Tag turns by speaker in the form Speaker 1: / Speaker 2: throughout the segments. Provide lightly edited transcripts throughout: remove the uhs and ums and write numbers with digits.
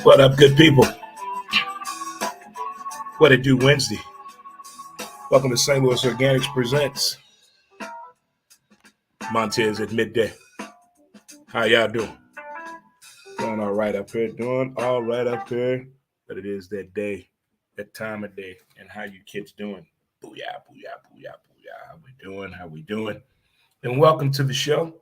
Speaker 1: What up, good people? What it do Wednesday? Welcome to St. Louis Organics Presents Montez at midday. How y'all doing? Doing all right up here. But it is that day, that time of day, and how you kids doing? Booyah, booyah, booyah, booyah. How we doing? And welcome to the show.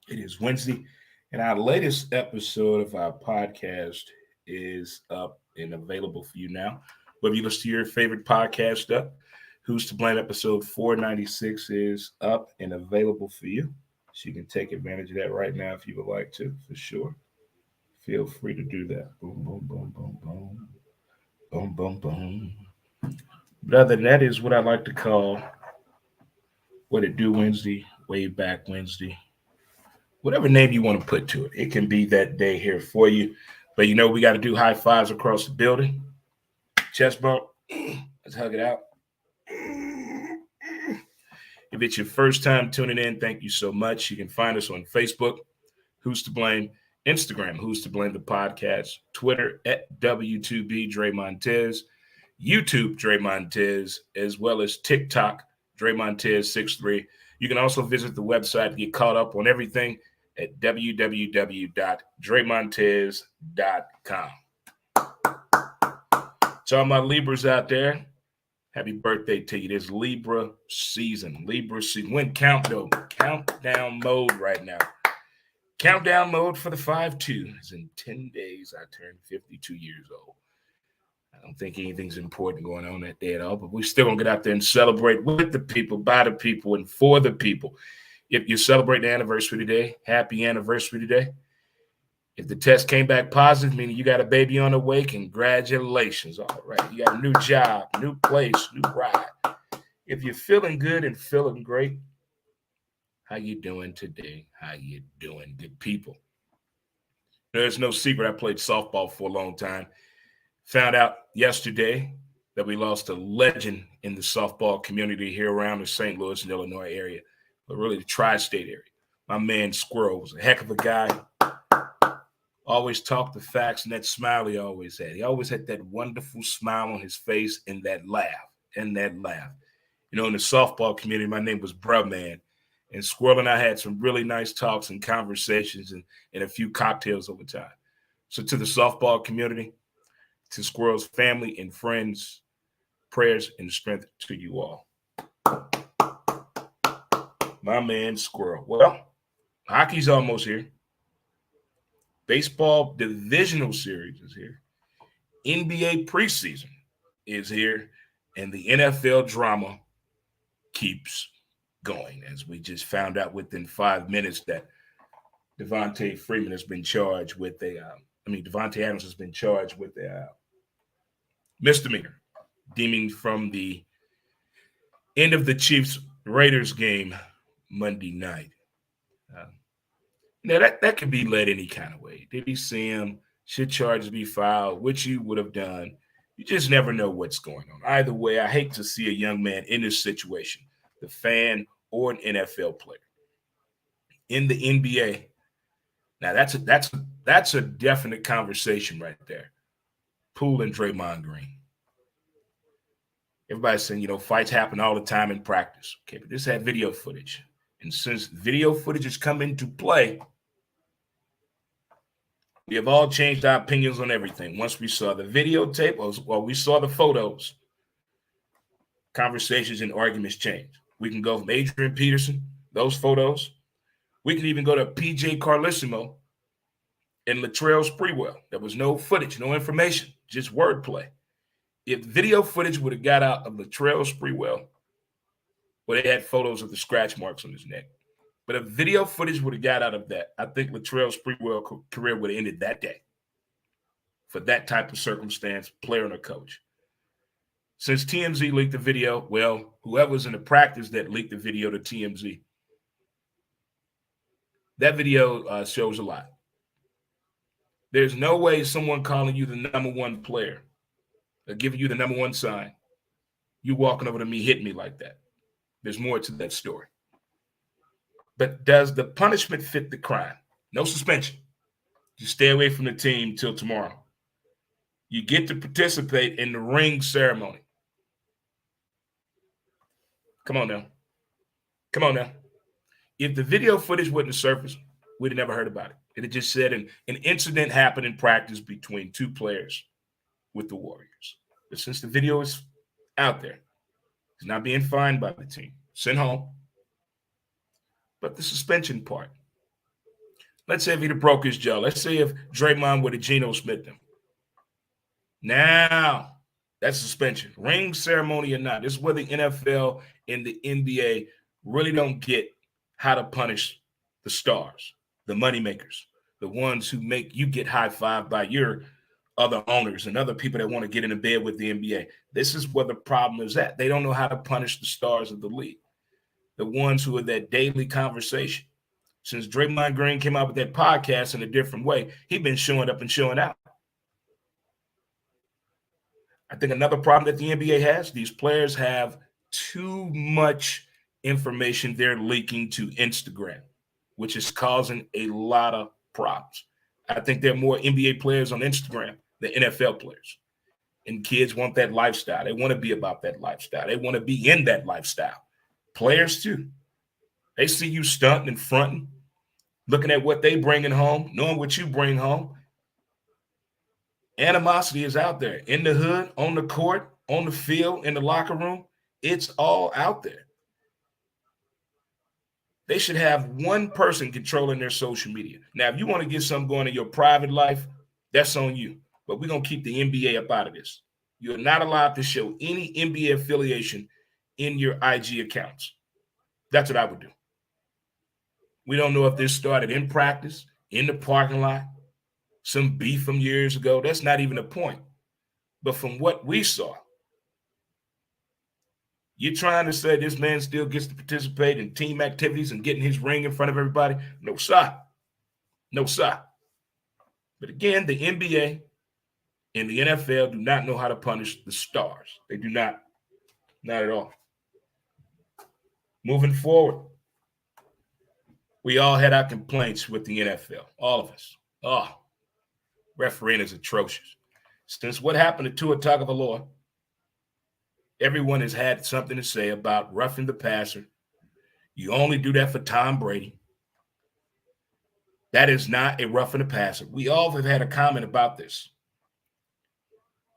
Speaker 1: It is Wednesday, and our latest episode of our podcast is up and available for you now. Whether you listen to your favorite podcast up, Who's to Blame episode 496 is up and available for you. So you can take advantage of that right now if you would like to, for sure. Feel free to do that. Boom, boom, boom, boom, boom. Boom, boom, boom. But other than that is what I like to call What It Do Wednesday, Way Back Wednesday. Whatever name you want to put to it. It can be that day here for you. But you know, we got to do high fives across the building. Chest bump. Let's hug it out. If it's your first time tuning in, thank you so much. You can find us on Facebook, Who's to Blame, Instagram, Who's to Blame the Podcast, Twitter at W2B Dre Montez, YouTube Dre Montez, as well as TikTok Dre Montez63. You can also visit the website to get caught up on everything at www.dremontez.com. To all my Libras out there, happy birthday to you. There's Libra season. We're in countdown mode right now. Countdown mode for the 5-2. In 10 days, I turn 52 years old. I don't think anything's important going on that day at all, but we're still going to get out there and celebrate with the people, by the people, and for the people. If you're celebrating the anniversary today, happy anniversary today. If the test came back positive, meaning you got a baby on the way, congratulations. All right. You got a new job, new place, new ride. If you're feeling good and feeling great, how you doing today? How you doing, good people? There's no secret. I played softball for a long time. Found out yesterday that we lost a legend in the softball community here around the St. Louis and Illinois area, but really the tri-state area. My man Squirrel was a heck of a guy. Always talked the facts, and that smile he always had. He always had that wonderful smile on his face and that laugh. You know, in the softball community, my name was Bruh Man. And Squirrel and I had some really nice talks and conversations and a few cocktails over time. So to the softball community, to Squirrel's family and friends, prayers and strength to you all. My man Squirrel. Well, hockey's almost here. Baseball divisional series is here. NBA preseason is here. And the NFL drama keeps going, as we just found out within 5 minutes that Devontae Freeman has been charged with Devontae Adams has been charged with a misdemeanor, deeming from the end of the Chiefs-Raiders game Monday night. Now, that could be led any kind of way. Did he see him? Should charges be filed? Which you would have done? You just never know what's going on. Either way, I hate to see a young man in this situation, the fan or an NFL player. In the NBA, now that's a definite conversation right there. Poole and Draymond Green. Everybody's saying, fights happen all the time in practice. Okay, but this had video footage. And since video footage has come into play, we have all changed our opinions on everything. Once we saw the videotape or we saw the photos, conversations and arguments changed. We can go from Adrian Peterson, those photos. We can even go to PJ Carlissimo and Latrell Sprewell. There was no footage, no information, just wordplay. If video footage would have got out of Latrell Sprewell, well, they had photos of the scratch marks on his neck. But if video footage would have got out of that, I think Latrell Sprewell's career would have ended that day for that type of circumstance, player and a coach. Since TMZ leaked the video, well, whoever's in the practice that leaked the video to TMZ, that video shows a lot. There's no way someone calling you the number one player or giving you the number one sign, you walking over to me, hitting me like that. There's more to that story. But does the punishment fit the crime? No suspension. Just stay away from the team till tomorrow. You get to participate in the ring ceremony. Come on now. Come on now. If the video footage wouldn't surface, we'd have never heard about it. It had just said an incident happened in practice between two players with the Warriors. But since the video is out there, he's not being fined by the team, sent home. But the suspension part. Let's say if he'd have broke his jaw. Let's say if Draymond would have Geno Smith him. Now, that's suspension. Ring ceremony or not. This is where the NFL and the NBA really don't get how to punish the stars, the moneymakers, the ones who make you get high-fived by your other owners and other people that want to get in bed with the NBA. This is where the problem is at. They don't know how to punish the stars of the league, the ones who are that daily conversation. Since Draymond Green came out with that podcast in a different way, he's been showing up and showing out. I think another problem that the NBA has, these players have too much information they're leaking to Instagram, which is causing a lot of problems. I think there are more NBA players on Instagram than NFL players. And kids want that lifestyle. They want to be about that lifestyle. They want to be in that lifestyle. Players too. They see you stunting and fronting, looking at what they bringing home, knowing what you bring home. Animosity is out there in the hood, on the court, on the field, in the locker room. It's all out there. They should have one person controlling their social media. Now, if you want to get something going in your private life, that's on you. But we're going to keep the NBA up out of this. You're not allowed to show any NBA affiliation in your IG accounts. That's what I would do. We don't know if this started in practice, in the parking lot, some beef from years ago. That's not even a point. But from what we saw, you're trying to say this man still gets to participate in team activities and getting his ring in front of everybody? No, sir. No, sir. But again, the NBA and the NFL do not know how to punish the stars. They do not. Not at all. Moving forward, we all had our complaints with the NFL. All of us. Oh, refereeing is atrocious. Since what happened to Tua Tagovailoa, everyone has had something to say about roughing the passer. You only do that for Tom Brady. That is not a roughing the passer. We all have had a comment about this.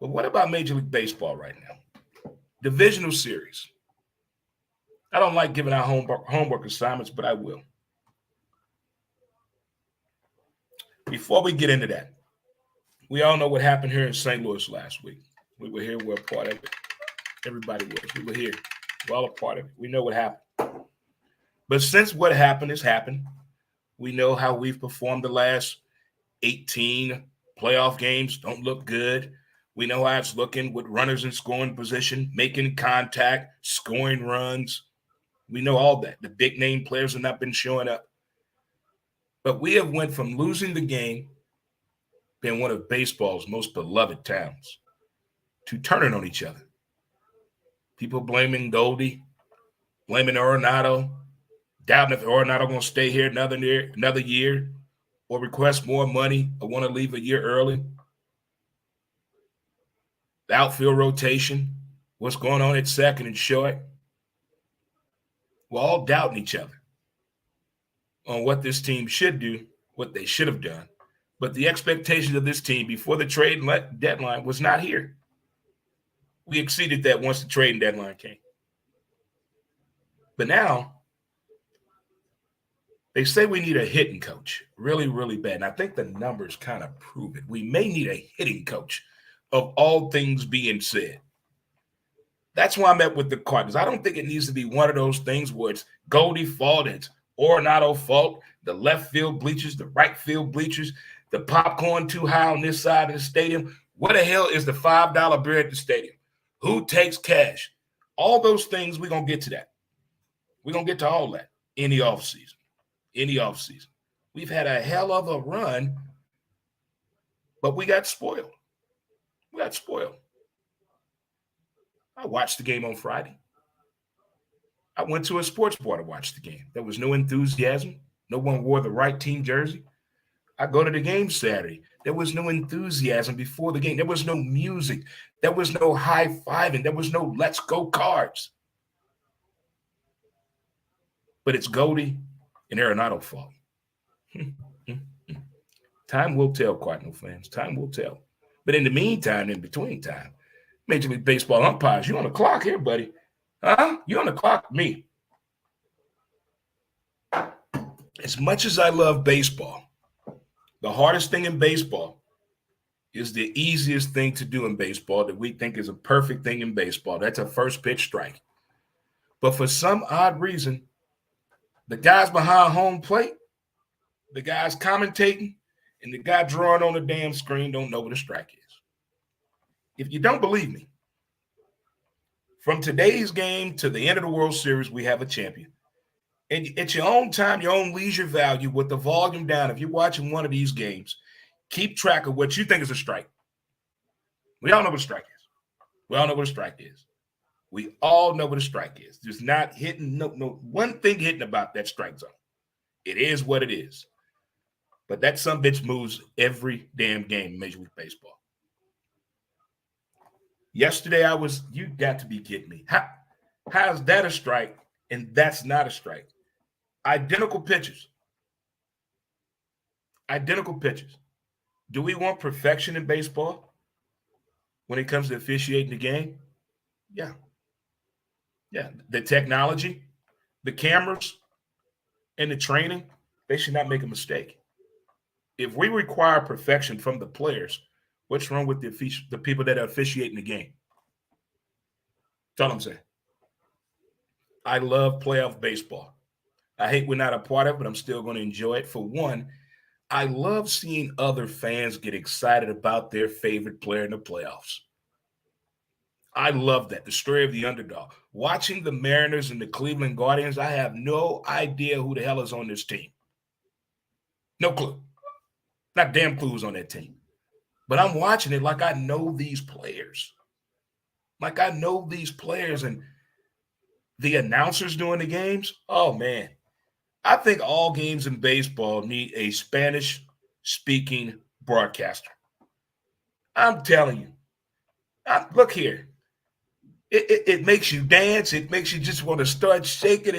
Speaker 1: But what about Major League Baseball right now? Divisional series. I don't like giving out homework assignments, but I will. Before we get into that, we all know what happened here in St. Louis last week. We were here. We're a part of it. Everybody was. We were here. We're all a part of it. We know what happened. But since what happened has happened, we know how we've performed the last 18 playoff games. Don't look good. We know how it's looking with runners in scoring position, making contact, scoring runs. We know all that. The big name players have not been showing up. But we have went from losing the game, being one of baseball's most beloved towns, to turning on each other. People blaming Goldie, blaming Arenado, doubting if Arenado going to stay here another year or request more money or want to leave a year early. The outfield rotation, what's going on at second and short. We're all doubting each other on what this team should do, what they should have done. But the expectations of this team before the trade deadline was not here. We exceeded that once the trading deadline came. But now, they say we need a hitting coach really, really bad. And I think the numbers kind of prove it. We may need a hitting coach of all things being said. That's why I'm at with the Cardinals. I don't think it needs to be one of those things where it's Goldie fault, it's Arenado fault, the left field bleachers, the right field bleachers, the popcorn too high on this side of the stadium. What the hell is the $5 beer at the stadium? Who takes cash? All those things, we're going to get to that. We're going to get to all that in the offseason. In the offseason. We've had a hell of a run, but we got spoiled. We got spoiled. I watched the game on Friday. I went to a sports bar to watch the game. There was no enthusiasm. No one wore the right team jersey. I go to the game Saturday. There was no enthusiasm before the game. There was no music. There was no high-fiving. There was no let's go cards. But it's Goldie and Arenado's fault. Time will tell, Cardinal fans. Time will tell. But in the meantime, in between time, Major League Baseball umpires, you on the clock here, buddy. Huh? You on the clock? Me. As much as I love baseball, the hardest thing in baseball is the easiest thing to do in baseball that we think is a perfect thing in baseball. That's a first pitch strike. But for some odd reason, the guys behind home plate, the guys commentating, and the guy drawing on the damn screen don't know what a strike is. If you don't believe me, from today's game to the end of the World Series, we have a champion. And at your own time, your own leisure value, with the volume down, if you're watching one of these games, keep track of what you think is a strike. We all know what a strike is. We all know what a strike is. We all know what a strike is. There's not hitting, no one thing hitting about that strike zone. It is what it is. But that sumbitch moves every damn game in Major League Baseball. Yesterday, you got to be kidding me. How's that a strike and that's not a strike? Identical pitches. Identical pitches. Do we want perfection in baseball when it comes to officiating the game? Yeah. Yeah. The technology, the cameras, and the training, they should not make a mistake. If we require perfection from the players, what's wrong with the people that are officiating the game? That's all I'm saying. I love playoff baseball. I hate we're not a part of it, but I'm still going to enjoy it. For one, I love seeing other fans get excited about their favorite player in the playoffs. I love that, the story of the underdog. Watching the Mariners and the Cleveland Guardians, I have no idea who the hell is on this team. No clue. Not damn clue who's on that team. But I'm watching it like I know these players. Like I know these players, and the announcers doing the games, oh, man. I think all games in baseball need a Spanish-speaking broadcaster. I'm telling you. Look here. It makes you dance. It makes you just want to start shaking.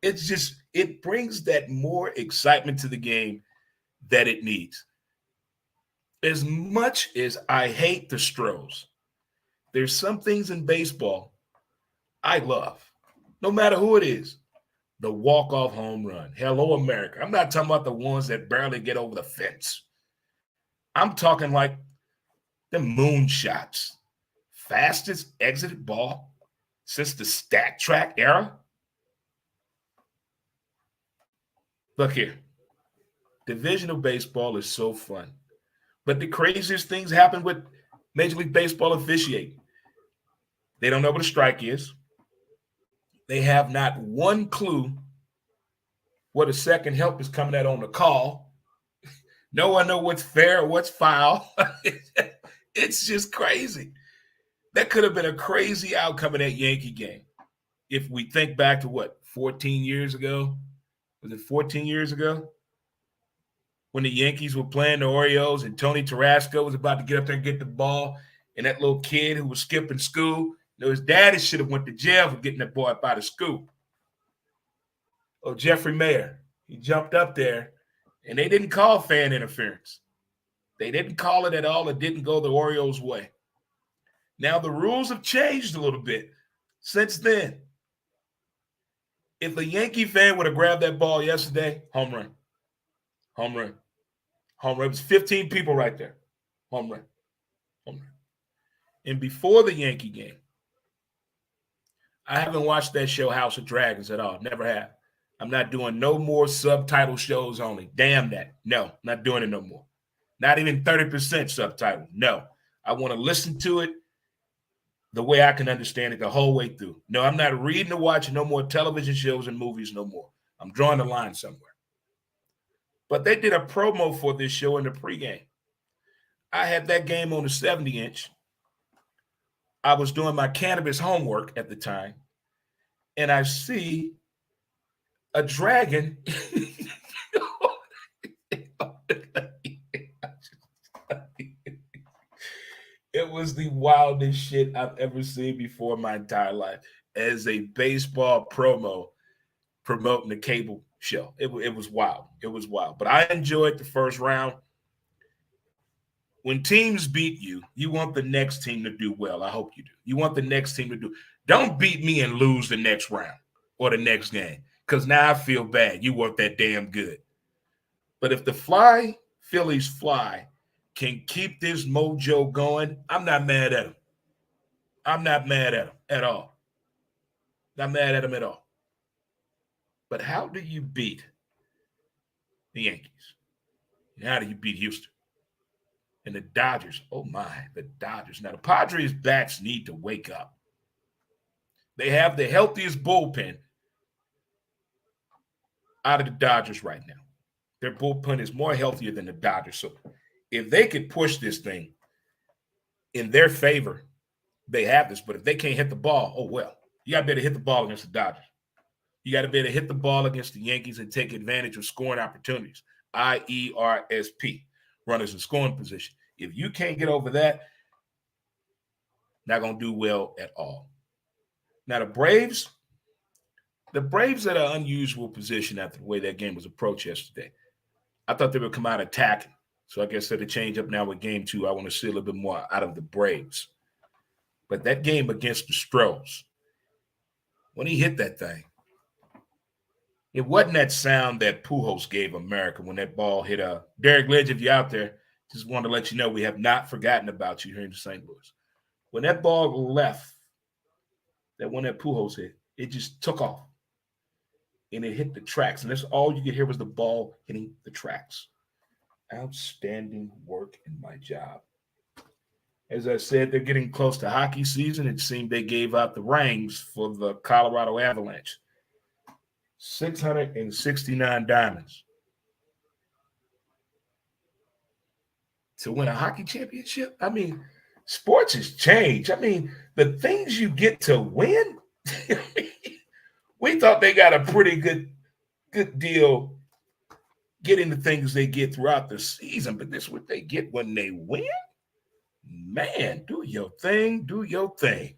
Speaker 1: It brings that more excitement to the game that it needs. As much as I hate the Stros, there's some things in baseball I love, no matter who it is. The walk-off home run. Hello, America. I'm not talking about the ones that barely get over the fence. I'm talking like the moonshots. Fastest exited ball since the stat track era. Look here. Divisional baseball is so fun. But the craziest things happen with Major League Baseball officiating. They don't know what a strike is. They have not one clue what a second help is coming at on the call. No one knows what's fair or what's foul. It's just crazy. That could have been a crazy outcome in that Yankee game. If we think back to 14 years ago? Was it 14 years ago? When the Yankees were playing the Orioles and Tony Tarasco was about to get up there and get the ball, and that little kid who was skipping school, his daddy should have went to jail for getting that boy up out of school. Oh, Jeffrey Mayer, he jumped up there, and they didn't call fan interference. They didn't call it at all. It didn't go the Orioles' way. Now, the rules have changed a little bit since then. If a Yankee fan would have grabbed that ball yesterday, home run. Home run. Home run. It was 15 people right there. Home run. Home run. And before the Yankee game, I haven't watched that show House of Dragons at all. Never have. I'm not doing no more subtitle shows only. Damn that. No, not doing it no more. Not even 30% subtitle. No. I want to listen to it the way I can understand it the whole way through. No, I'm not reading or watching no more television shows and movies no more. I'm drawing the line somewhere. But they did a promo for this show in the pregame. I had that game on the 70-inch. I was doing my cannabis homework at the time, and I see a dragon. was the wildest shit I've ever seen before in my entire life as a baseball promoting the cable show. It was wild. It was wild. But I enjoyed the first round. When teams beat you, you want the next team to do well. I hope you do. You want the next team to do. Don't beat me and lose the next round or the next game, because now I feel bad. You weren't that damn good. But if the Phillies fly can keep this mojo going, I'm not mad at them. I'm not mad at them at all. Not mad at them at all. But how do you beat the Yankees? And how do you beat Houston? And the Dodgers, oh my, the Dodgers. Now, the Padres' bats need to wake up. They have the healthiest bullpen out of the Dodgers right now. Their bullpen is more healthier than the Dodgers. So if they could push this thing in their favor, they have this. But if they can't hit the ball, oh well. You got to be able to hit the ball against the Dodgers. You got to be able to hit the ball against the Yankees and take advantage of scoring opportunities, IERSP, runners in scoring position. If you can't get over that, not going to do well at all. Now, the Braves at an unusual position after the way that game was approached yesterday. I thought they would come out attacking. So I guess that'll change up now with game 2. I want to see a little bit more out of the Braves. But that game against the Stros, when he hit that thing, it wasn't that sound that Pujols gave America when that ball hit Derek Lidge, if you're out there, just wanted to let you know we have not forgotten about you here in St. Louis. When that ball left, that one that Pujols hit, it just took off. And it hit the tracks. And that's all you could hear was the ball hitting the tracks. Outstanding work in my job. As I said, they're getting close to hockey season. It seemed they gave out the rings for the Colorado Avalanche. 669 diamonds to win a hockey championship. I mean, sports has changed. I mean, the things you get to win, we thought they got a pretty good deal getting the things they get throughout the season, but this is what they get when they win. Man, do your thing, do your thing.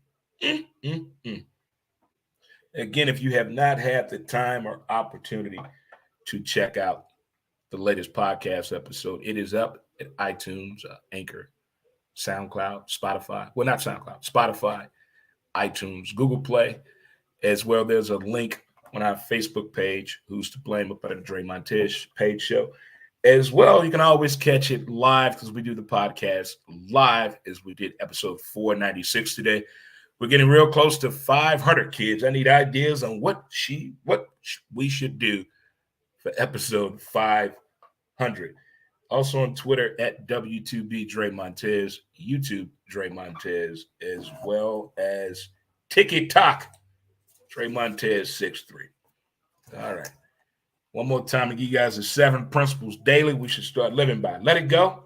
Speaker 1: Again, if you have not had the time or opportunity to check out the latest podcast episode, it is up at iTunes, Anchor, SoundCloud, Spotify. Well, not SoundCloud, Spotify, iTunes, Google Play, as well. There's a link on our Facebook page, Who's to Blame, up at the Dre Montez page show. As well, you can always catch it live because we do the podcast live as we did episode 496 today. We're getting real close to 500, kids. I need ideas on what we should do for episode 500. Also on Twitter at W2B Dre Montez, YouTube Dre Montez, as well as TikTok Dre Montez 63. All right. One more time to give you guys the 7 principles daily we should start living by. Let it go.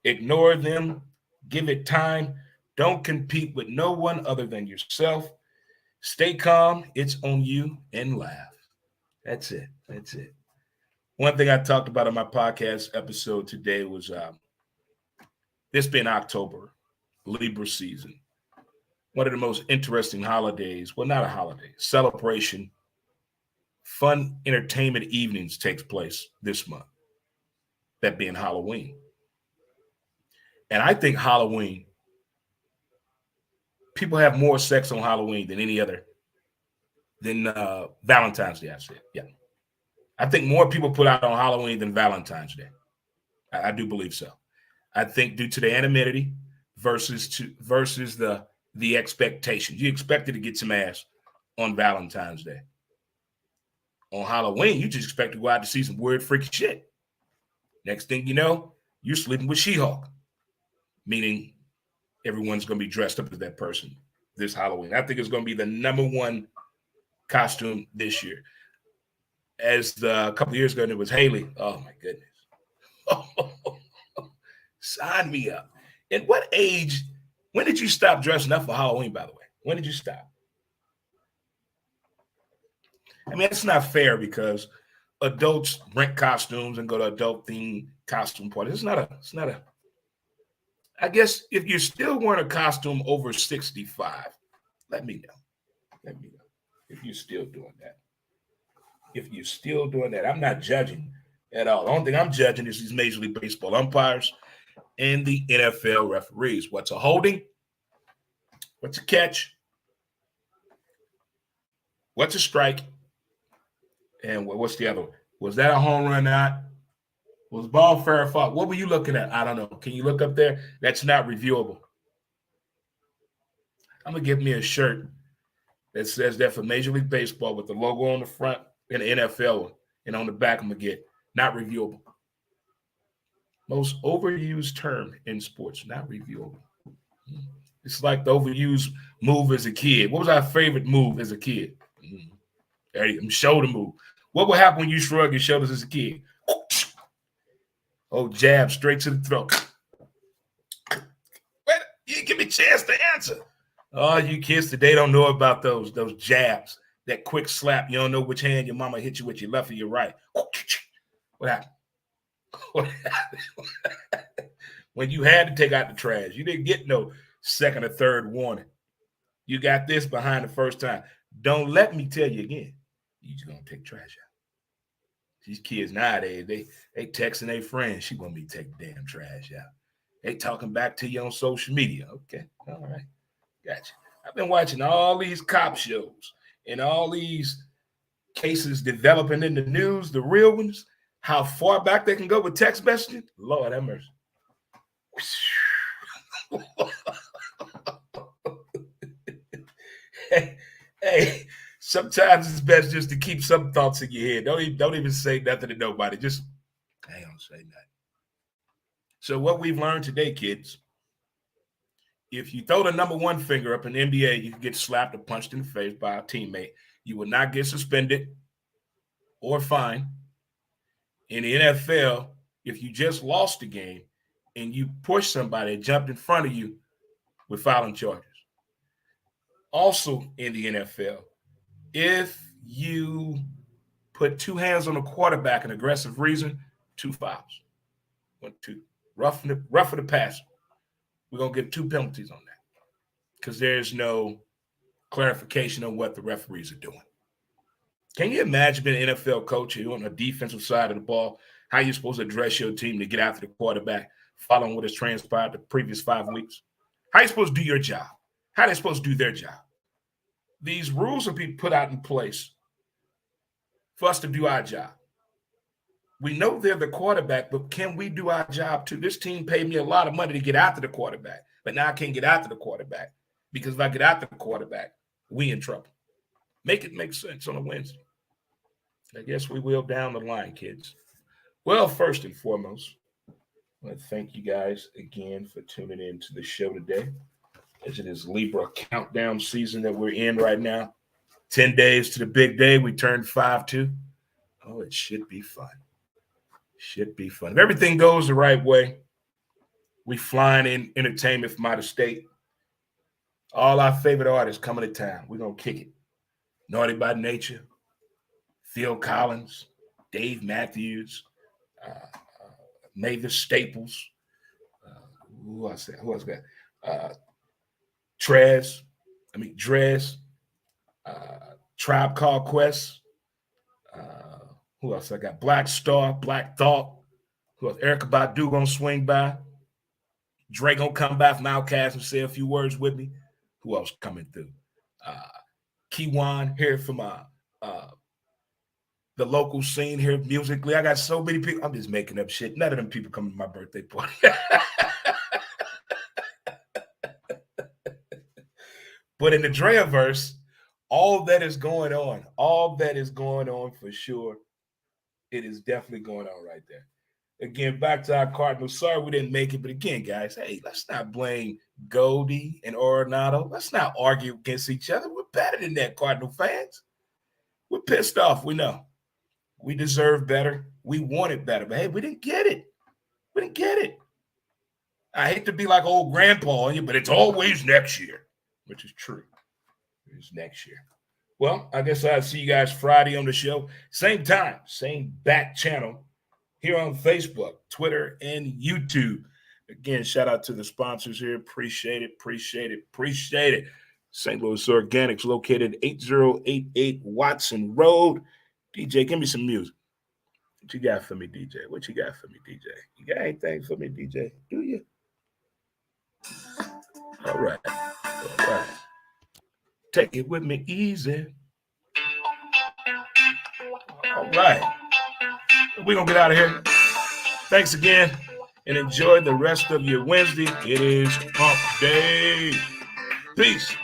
Speaker 1: Ignore them. Give it time. Don't compete with no one other than yourself. Stay calm. It's on you, and laugh. That's it. That's it. One thing I talked about on my podcast episode today was this being October, Libra season. One of the most interesting holidays, well, not a holiday, celebration, fun entertainment evenings takes place this month, that being Halloween. And I think Halloween, people have more sex on Halloween than any other, than Valentine's Day, I said. Yeah. I think more people put out on Halloween than Valentine's Day. I do believe so. I think due to the anonymity versus the expectations. You expected to get some ass on Valentine's Day. On Halloween, you just expect to go out to see some weird, freaky shit. Next thing you know, you're sleeping with She-Hulk, meaning everyone's going to be dressed up as that person this Halloween. I think it's going to be the number one costume this year. As a couple of years ago, it was Haley. Oh, my goodness. Sign me up. At what age, when did you stop dressing up for Halloween, by the way? When did you stop? I mean, it's not fair because adults rent costumes and go to adult-themed costume parties. It's not a I guess if you're still wearing a costume over 65, let me know. Let me know if you're still doing that. If you're still doing that, I'm not judging at all. The only thing I'm judging is these Major League Baseball umpires and the NFL referees. What's a holding? What's a catch? What's a strike? And what's the other one? Was that a home run or not? Was ball fair or foul? What were you looking at? I don't know. Can you look up there? That's not reviewable. I'm going to give me a shirt that says that for Major League Baseball with the logo on the front and the NFL and on the back, I'm going to get not reviewable. Most overused term in sports, not reviewable. It's like the overused move as a kid. What was our favorite move as a kid? Shoulder move. What would happen when you shrug your shoulders as a kid? Oh, jab straight to the throat. Wait, you give me a chance to answer. Oh, you kids today don't know about those jabs. That quick slap. You don't know which hand your mama hit you with, your left or your right. What happened? What happened? When you had to take out the trash, you didn't get no second or third warning. You got this behind the first time. Don't let me tell you again. You just gonna take trash out. These kids nowadays, they texting their friends. She want me to take the damn trash out. They talking back to you on social media. Okay, all right, gotcha. I've been watching all these cop shows and all these cases developing in the news, the real ones. How far back they can go with text messaging? Lord have mercy. Hey, sometimes it's best just to keep some thoughts in your head. Don't even say nothing to nobody. Just I don't say nothing. So what we've learned today, kids, if you throw the number one finger up in the NBA, you can get slapped or punched in the face by a teammate. You will not get suspended or fined. In the NFL, if you just lost the game and you push somebody and jumped in front of you, we're filing charges. Also in the NFL, if you put two hands on a quarterback in aggressive reason, 2 fouls. 1, 2. Rough for the passer. We're going to give 2 penalties on that because there's no clarification on what the referees are doing. Can you imagine being an NFL coach on the defensive side of the ball, how you're supposed to address your team to get after the quarterback following what has transpired the previous 5 weeks? How are you supposed to do your job? How are they supposed to do their job? These rules are being put out in place for us to do our job. We know they're the quarterback, but can we do our job too? This team paid me a lot of money to get after the quarterback, but now I can't get after the quarterback because if I get after the quarterback, we in trouble. Make it make sense on a Wednesday. I guess we will down the line, kids. Well, first and foremost, I want to thank you guys again for tuning in to the show today. As it is Libra countdown season that we're in right now. 10 days to the big day. We turned 5-2. Oh, it should be fun. Should be fun. If everything goes the right way, we flying in entertainment from out of state. All our favorite artists coming to town. We're going to kick it. Naughty by Nature, Phil Collins, Dave Matthews, Mavis Staples. Who else got? Drez, Tribe Called Quest. Who else I got? Black Star, Black Thought. Who else? Erykah Badu gonna swing by. Drake gonna come by from Outkast and say a few words with me. Who else coming through? Keywan here from the local scene here musically. I got so many people. I'm just making up shit. None of them people come to my birthday party. But in the Dreaverse, all that is going on for sure. It is definitely going on right there. Again, back to our Cardinals. Sorry we didn't make it, but again, guys, hey, let's not blame Goldie and Arenado. Let's not argue against each other. We're better than that, Cardinal fans. We're pissed off. We know. We deserve better. We wanted better, but hey, we didn't get it. We didn't get it. I hate to be like old grandpa on you, but it's always next year. Which is true. It's next year. Well, I guess I'll see you guys Friday on the show. Same time, same back channel here on Facebook, Twitter, and YouTube. Again, shout out to the sponsors here. Appreciate it. St. Louis Organics, located 8088 Watson Road. DJ, give me some music. What you got for me, DJ? You got anything for me, DJ? Do you? All right. Take it with me easy. All right. We're going to get out of here. Thanks again, and enjoy the rest of your Wednesday. It is Pump Day. Peace.